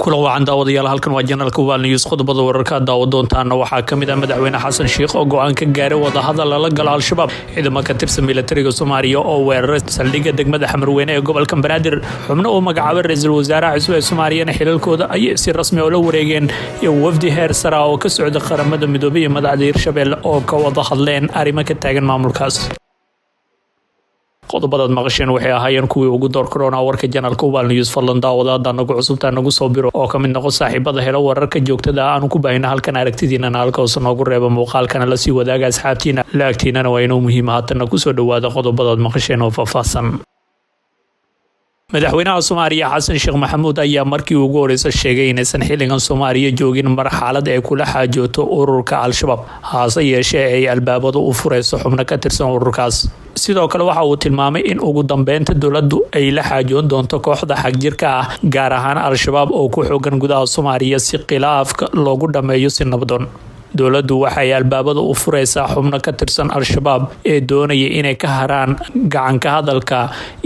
kula wacan daawadayaal halkan waa janalka Wal News qodobada wararka daawadoontaana waxaa kamid ah madaxweyne Xasan Sheikh oo go'aan ka gaaray wada hadal la gal al-shabaab ciidamada ka tirsan militariga Soomaaliya oo weeraray saldhigga degmada Xamarweyne ee gobolka Banaadir xubno oo magacaabay ra'iisul wasaaraha cusub ee Soomaaliya xililkooda ay si rasmi ah la wareegeen iyo wafdi heer sare oo ka socda qaramada midoobay iyo madaxda Hirshabelle oo ka wada hadleen arrimo ka taagan maamulkaas qodobada maqasheen waxay ahaayeen kuwii ugu door corona warka janalka Wal News fadlan daawada nagu cusubta nagu soo biro oo kamid noqon saaxiibada helo wararka joogtada ah aan ku baahina halkan aragtidiina halka oo noogu reeba muuqaalkana la sii wadaaga asxaabtiina laagtiina waa inuu muhiim haatan ku soo dhawaada qodobada maqasheen oo faahfaahsan madaxweynaha Soomaaliya Xasan Sheikh Maxamuud ayaa markii ugu horeysay sheegay inaysan xilligan Soomaaliya joogin marxalad ay kula xaajooto ururka al-shabaab haase yeeshee ay albaabadu u fureyso xubno ka tirsan ururkaas sidoo kale waxa uu tilmaamay in ugu dambeynta dawladdu ay la xaajoon doonto kooxda xagjirka ah gaar ahaan al-shabaab oo ku xoogan gudaha Soomaaliya si khilaafka loogu dhameeyo si nabdoon dawladdu waxay albaabada u fureysaa xubno ka tirsan al-shabaab ee doonaya inay ka haraan gacanka hadalka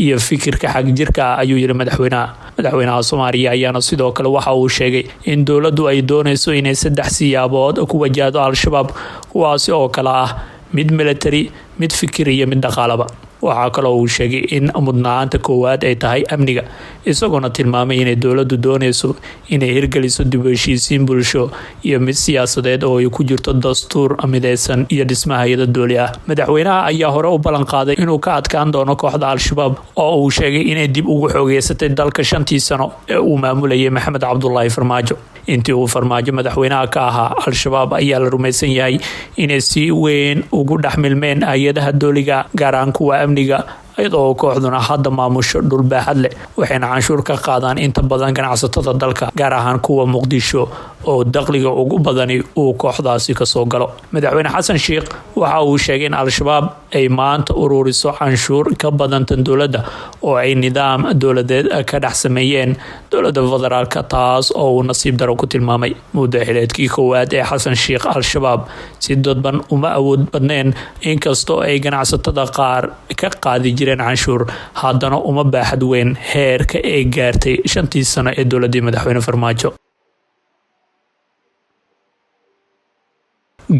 iyo fikirka xagjirka ayuu yiri madaxweynaha Soomaaliya ayaana sidoo kale waxa uu sheegay in dawladdu ay doonayso inay saddex siyaabood ku wajahdo al-shabaab kuwaas oo kala ah mid military mid fikir iyo mid dhaqaalaba waxa kale oo uu sheegay in mudnaanta koowaad ay tahay amniga isagoo tilmaamay in dawladdu doonayso inay hirgeliso dib u heshiisiin bulsho iyo mid siyaasadeed oo ay ku jirto dastuur midaysan iyo dhismaha hay'adda dawliga madaxweynaha ayaa hore u ballan qaaday inuu ka adkaan doono kooxda al-shabaab oo uu sheegay inay dib ugu xoogeysatay dalka 5 sano ee uu maamulayay Maxamed Cabdullaahi Farmaajo intii uu Farmaajo madaxweynaha ka ahaa al-shabaab ayaa la rumaysan yahay inay si weyn ugu dhaxmilmeen hay'adaha dawliga gaar ahaan kuwa amniga iyadoo kooxduna hadda maamusho dhul baaxad leh waxayna canshuur ka qaadaan inta badan ganacsatada dalka gaar ahaan kuwa Muqdisho oo dakhliga ugu badani uu kooxdaasi ka soo galo madaxweyne Xasan Sheikh waxa uu sheegay in al-shabaab ay maanta ururiso canshuur ka badan tan dawladda oo ay nidaam dawladeed ka dhex sameeyeen dawladda federaalka taas oo uu nasiib daro ku tilmaamay muddo xileedkii koowaad ee Xasan Sheikh al-shabaab si dadban uma awood badneen inkastoo ay ganacsatada qaar ka qaadi jireen canshuur haddana uma baaxad weyn heerka ay gaartay 5 sano ee dawladda madaxweyne Farmaajo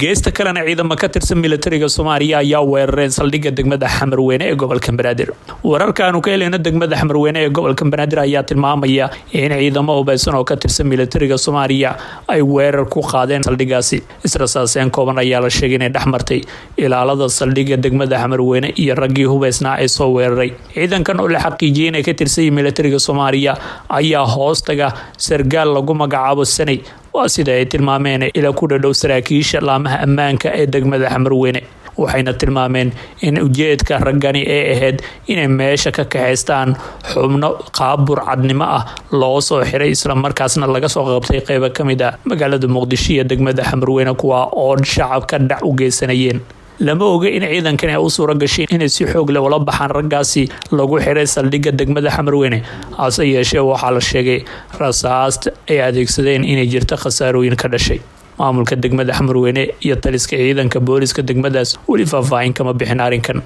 geesta kalena ciidamada ka tirsan militariga Soomaaliya ayaa weeraray saldhigga degmada Xamarweyne ee gobolka Banaadir wararkaanu ka heleyna degmada Xamarweyne ee gobolka Banaadir ayaa tilmaamaya in ciidamada hubeysan oo ka tirsan militariga Soomaaliya ay weerar ku qaadeen saldhiggaasi israasaaseen kooban ayaa la sheegay inay dhaxmartay ilaalada saldhigga degmada Xamarweyne iyo raggii hubeysnaa ay soo weeraray ciidankan oo la xaqiijiyay inay ka tirsan militariga Soomaaliya ayaa hoostaga sargaal lagu magacaabo Sanay waa sida ay tilmaameen ila ku dhow saraakiisha laamaha ammaanka ee degmada Xamarweyne waxayna tilmaameen in ujeedka raggani ay ahayd inay meesha ka kaxeystaan xubno qaabur cadnimo ah loo soo xiray isla markaasna laga soo qabtay qayb ka mid ah magaalada Muqdisho iyo degmada Xamarweyne kuwa oo shacabka dhac u geysanayeen lama oga in ciidankan ay u suura gashay inay si xoog leh wala baxaan raggaasi lagu xiray saldhigga degmada Xamarweyne hase yeeshee waxaa la sheegay rasaasta ay adeegsadeen inay jirto khasaarooyin ka dhashay maamulka degmada Xamarweyne iyo taliska ciidanka booliska degmadaas wali faahfaahin kama bixin arrinkan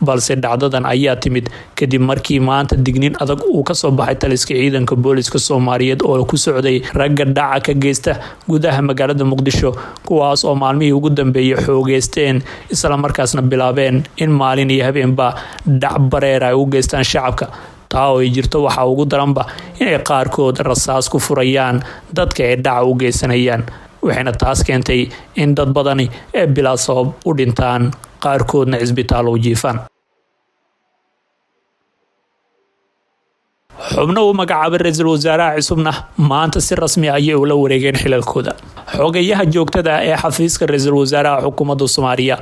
balse dhacdadan ayaa timid kadib markii maanta digniin adag uu ka soo baxay taliska ciidanka booliska Soomaaliyeed oo ku socday ragga dhaca ka geysta gudaha magaalada Muqdisho kuwaas oo maalmihii ugu dambeeyay xoogeysteen isla markaasna bilaabeen in maalin iyo habeenba dhac bareer ay u geystaan shacabka taa oo ay jirto waxa ugu daranba inay qaarkood rasaas ku furayaan dadka ay dhaca u geysanayaan waxayna taas keentay in dad badani ee bilaa sabab u dhintaan qaarkoodna isbitaal u jiifaan xubno uu magacaabay ra'iisul wasaaraha cusubna maanta si rasmi ah ayay ula wareegeen xilalkooda xogayaha joogtada ee xafiiska ra'iisul wasaaraha xukuumadda Soomaaliya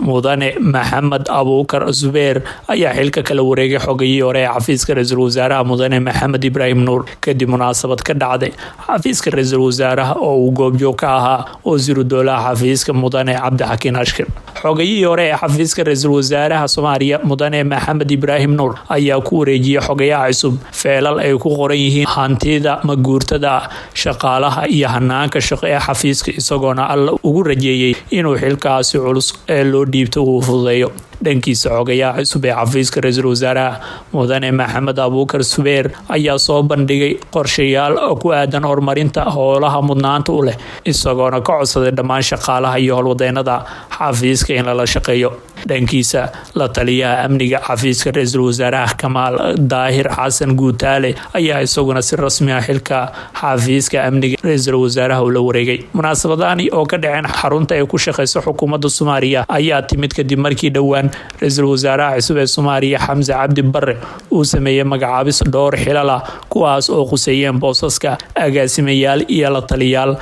mudane Maxamed Abuukar Zubeer ayaa xilka kala wareegay xogayihii hore ee xafiiska ra'iisul wasaaraha mudane Maxamed Ibraahim Nuur kadib munaasabad ka dhacday xafiiska ra'iisul wasaaraha oo uu goobjoog ka ahaa wasiiru dowlaha xafiiska mudane Cabdixakiin Ashkir xogayihii hore ee xafiiska ra'iisul wasaaraha Soomaaliya mudane Maxamed Ibraahim Nuur ayaa ku wareejiyay xogayaha cusub feelal ay ku qoran yihiin hantida maguurtada shaqaalaha iyo hanaanka shaqo ee xafiiska isagoona alla ugu rajeeyay inuu xilkaasi culus ee loo dhiibto uu fududeeyo dhankiisa xogayaha cusub ee xafiiska ra-iisul wasaaraha mudane maxamed abuukar subeer ayaa soo bandhigay qorshayaal ku aadan horumarinta howlaha mudnaanta u leh isagoona ka codsaday dhammaan shaqaalaha iyo howlwadeenada xafiiska in lala shaqeeyo. dhankiisa la taliyaha amniga xafiiska ra-iisul wasaaraha kamaal daahir xasan guutaale ayaa isaguna si rasmi ah xilka xafiiska amniga ra-iisul wasaaraha ula wareegay. munaasabadani oo ka dhaceen xarunta ay ku shaqeyso xukuumadda Soomaaliya ayaa timid kadib markii dhowaan ra-iisul wasaaraha cusub ee Soomaaliya Xamse Cabdi Barre uu sameeyay magacaabis dhowr xilal ah kuwaas oo quseeyeen boosaska agaasimayaal iyo la taliyaal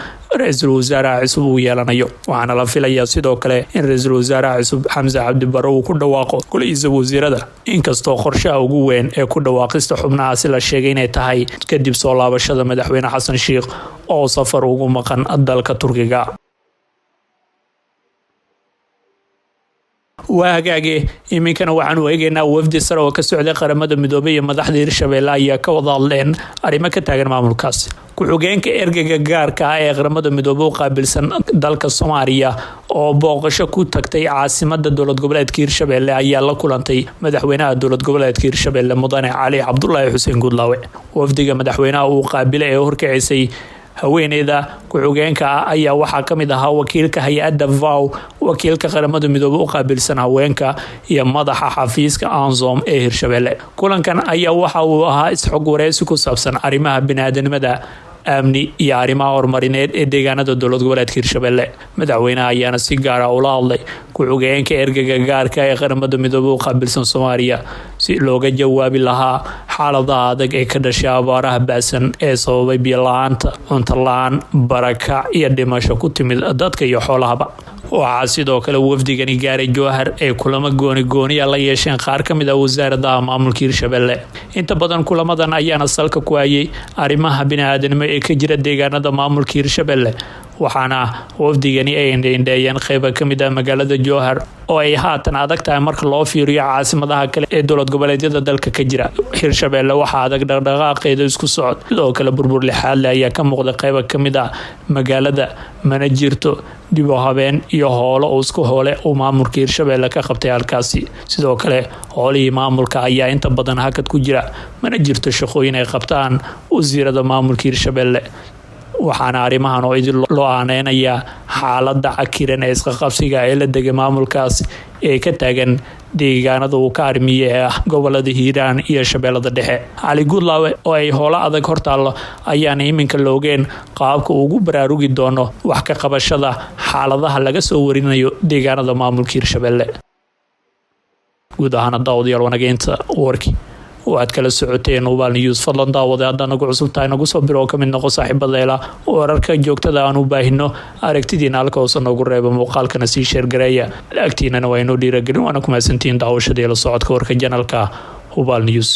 ra-iisul wasaaraha cusub uu yeelanayo. waxaana la filayaa sidoo kale in ra-iisul wasaaraha cusub Xamse Cabdi Barre uu ku dhawaaqo golihiisa wasiirada, inkastoo qorshaha ugu weyn ee ku dhawaaqista xubnahaasi la sheegay inay tahay kadib soo laabashada madaxweyne xasan sheikh oo safar ugu maqan dalka Turkiga. waa hagaage iminkana waxaanu eegaynaa wafdi sare oo ka socday qaramada midoobay iyo madaxda Hirshabelle ayaa ka wada hadleen arrimo ka taagan maamulkaas. ku-xigeenka ergeyga gaarka ah ee qaramada midoobay u qaabilsan dalka Soomaaliya oo booqasho ku tagtay caasimada dowlad goboleedka Hirshabelle ayaa la kulantay madaxweynaha dowlad goboleedka Hirshabelle mudane Cali Cabdullaahi Xuseen Guudlaawe. wafdiga madaxweynaha uu qaabilay ee horkacisay haweeneyda ku-xigeenka ah ayaa waxaa ka mid ahaa wakiilka hay-adda VAW, wakiilka qaramada midoobay u qaabilsan haweenka iyo madaxa xafiiska ANZOM ee Hirshabelle. kulankan ayaa waxa uu ahaa isxog wareysi ku saabsan arrimaha bini'aadanimada, amni iyo arrimaha horumarineed ee deegaanada dowlad goboleedka Hirshabelle. madaxweynaha ayaana si gaar ah ula hadlay ku-xigeenka ergeyga gaarka ee qaramada midoobay u qaabilsan Soomaaliya si looga jawaabi lahaa xaaladaha adag ee ka dhashay abaaraha baasan ee sababay biyo la-aanta, cunto la-aan, barakac iyo dhimasho ku timid dadka iyo xoolahaba. waxaa sidoo kale wafdigani gaaray Jowhar ee kulamo gooni la yeesheen qaar ka mid ah wasaaradaha maamulka Hirshabelle. inta badan kulamadan ayaana salka ku hayay arrimaha bini'aadanimo ee ka jira deegaanada maamulka Hirshabelle, waxaana wafdigani ay indheeyeen qaybo ka mid ah magaalada Jowhar oo ay haatan adag tahay marka loo fiiriyo caasimadaha kale ee dowlad goboleedyada dalka ka jira. Hirshabelle waxaa adag dhaqdhaqaaqeeda isku socod, sidoo kale burbur lixaad leh ayaa ka muuqda qaybo ka mid ah magaalada, mana jirto dib u habeen iyo howlo isku hole uu maamulka Hirshabelle ka qabtay halkaasi. sidoo kale howlihii maamulka ayaa inta badan hakad ku jira, mana jirto shaqooyin ay qabtaan wasiirada maamulka Hirshabelle. waxaana arrimahan oo idin loo aaneynayaa xaalada cakiran ee isqa qabsiga ee la degay maamulkaas ee ka taagan deegaanada uu ka armiyay ee ah gobolada Hiiraan iyo Shabeellada Dhexe. Cali Guudlaawe oo ay howlo adag hortaalo ayaana iminka loogeen qaabka ugu baraarugi doono wax ka qabashada xaaladaha laga soo warinayo deegaanada maamulka Hirshabelle. guud ahaan daawadayaal wanaageenta warkii waad kala socoteen Ubaal News. fadlan daawada haddana nagu cusub tahay nagu soo biro ka mid noqo saaxiibadeela wararka joogtada aan u baahino. aragtidiina halka hoose noogu reeba, muuqaalkana sii share gareeya, lagtiinana waa inoo dhiiragelin. waana ku mahadsantihiin daawashada iyo la socodka warka janalka Ubaal News.